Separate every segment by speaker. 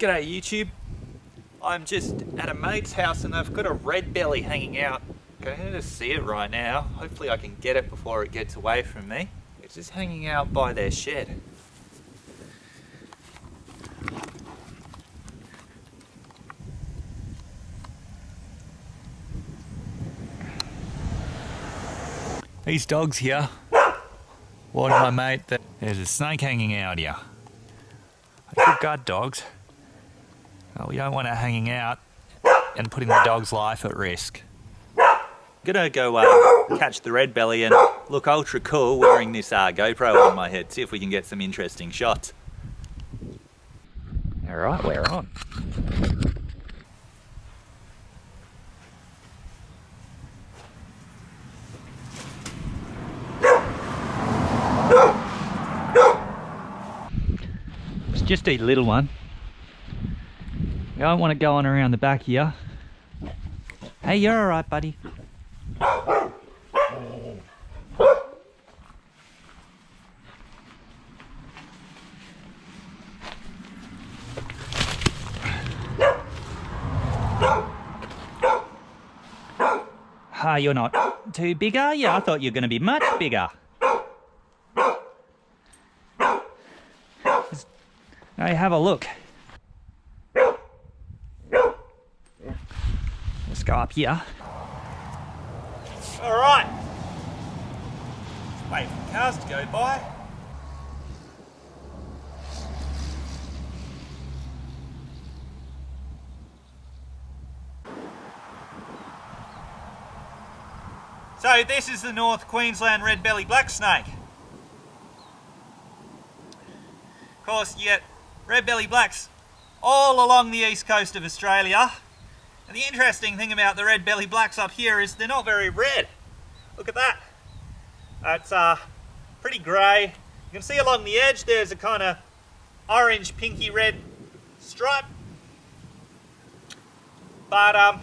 Speaker 1: G'day YouTube. I'm just at a mate's house and they've got a red belly hanging out. Going to see it right now. Hopefully I can get it before it gets away from me. It's just hanging out by their shed. These dogs here warned my mate that there's a snake hanging out here. Good guard dogs. Well, we don't want it hanging out and putting the dog's life at risk. I'm gonna go catch the red belly and look ultra cool wearing this GoPro on my head. See if we can get some interesting shots. All right, we're on. It's just a little one. I don't want it going around the back here. Hey, you're all right, buddy. Ah, you're not too big, are you? I thought you were going to be much bigger. Now have a look. Let's go up here. All right. Let's wait for the cars to go by. So this is the North Queensland red belly black snake. Of course, you get red belly blacks all along the east coast of Australia. And the interesting thing about the red belly blacks up here is they're not very red. Look at that. It's pretty grey. You can see along the edge there's a kind of orange pinky red stripe. But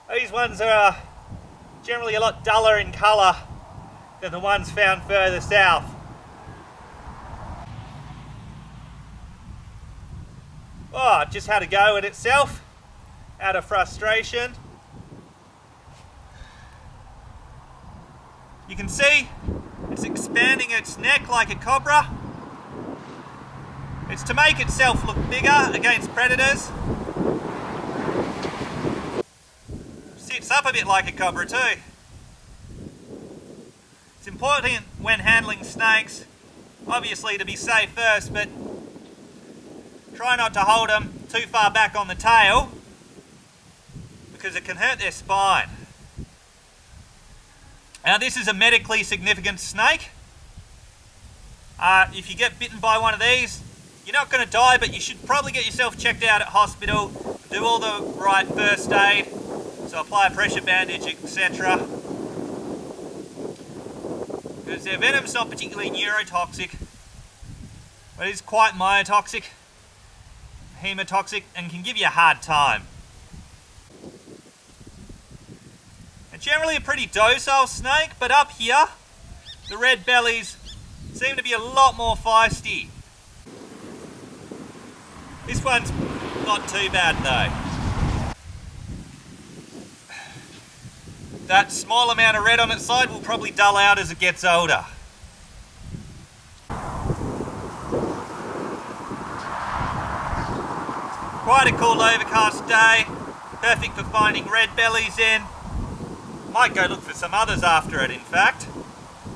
Speaker 1: these ones are generally a lot duller in colour than the ones found further south. Oh, it just had a go at itself out of frustration. You can see it's expanding its neck like a cobra. It's to make itself look bigger against predators. Sits up a bit like a cobra too. It's important when handling snakes, obviously, to be safe first, but try not to hold them too far back on the tail because it can hurt their spine. Now this is a medically significant snake. If you get bitten by one of these, you're not going to die, but you should probably get yourself checked out at hospital, do all the right first aid, so apply a pressure bandage, etc. Because their venom's not particularly neurotoxic, but it's quite myotoxic, hemotoxic, and can give you a hard time. And generally a pretty docile snake, but up here, the red bellies seem to be a lot more feisty. This one's not too bad though. That small amount of red on its side will probably dull out as it gets older. Quite a cool overcast day, perfect for finding red bellies in. Might go look for some others after it, in fact,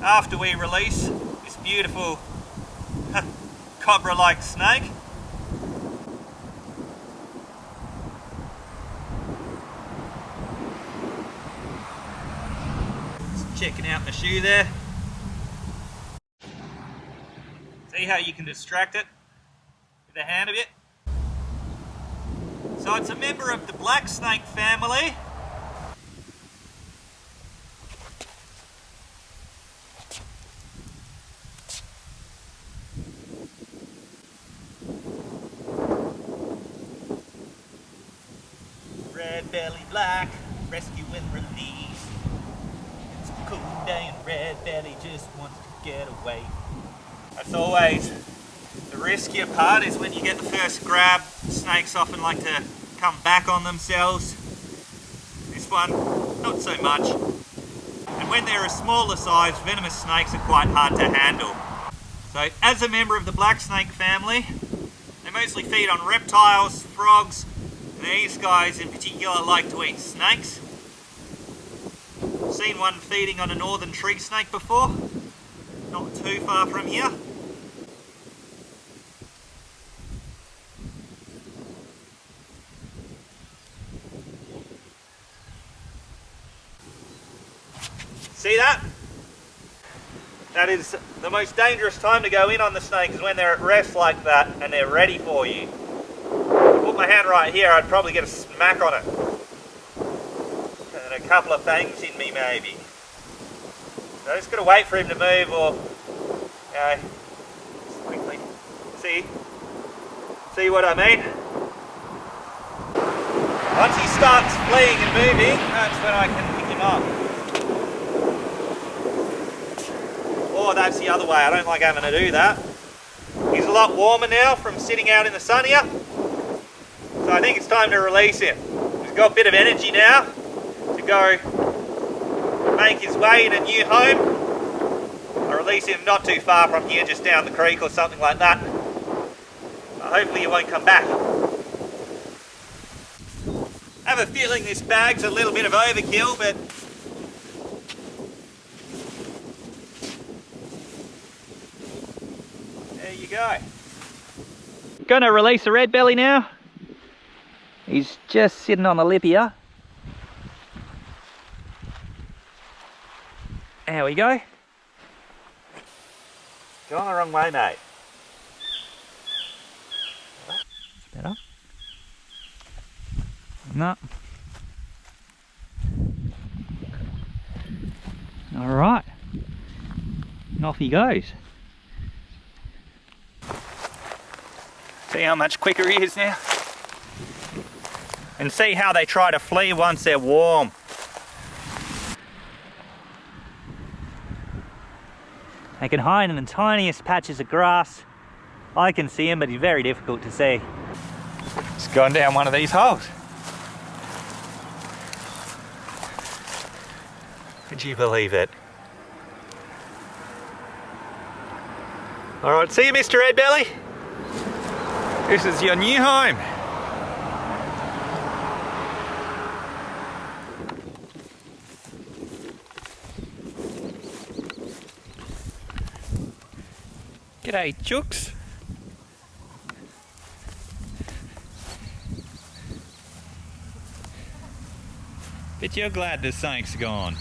Speaker 1: after we release this beautiful cobra-like snake. Just checking out my shoe there. See how you can distract it with the hand a bit? So it's a member of the black snake family. Red belly black, rescue and release. It's a cool day and red belly just wants to get away. That's always The riskier part is when you get the first grab, snakes often like to come back on themselves. This one, not so much. And when they're a smaller size, venomous snakes are quite hard to handle. So as a member of the black snake family, they mostly feed on reptiles, frogs, and these guys in particular like to eat snakes. I've seen one feeding on a northern tree snake before, not too far from here. See that? That is the most dangerous time to go in on the snake, is when they're at rest like that and they're ready for you. If I put my hand right here, I'd probably get a smack on it. And a couple of fangs in me maybe. So I just got to wait for him to move, or just quickly see what I mean? Once he starts fleeing and moving, that's when I can pick him up. Or that's the other way, I don't like having to do that. He's a lot warmer now from sitting out in the sun here. So I think it's time to release him. He's got a bit of energy now to go make his way in a new home. I'll release him not too far from here, just down the creek or something like that. Hopefully he won't come back. I have a feeling this bag's a little bit of overkill, but there you go. Gonna release the red belly now. He's just sitting on the lip here. There we go. Going the wrong way, mate. That's better. No. All right. And off he goes. See how much quicker he is now? And see how they try to flee once they're warm. They can hide in the tiniest patches of grass. I can see him, but he's very difficult to see. He's gone down one of these holes. Could you believe it? All right, see you, Mr. Redbelly. This is your new home. G'day, chooks. Bet you're glad the snake's gone.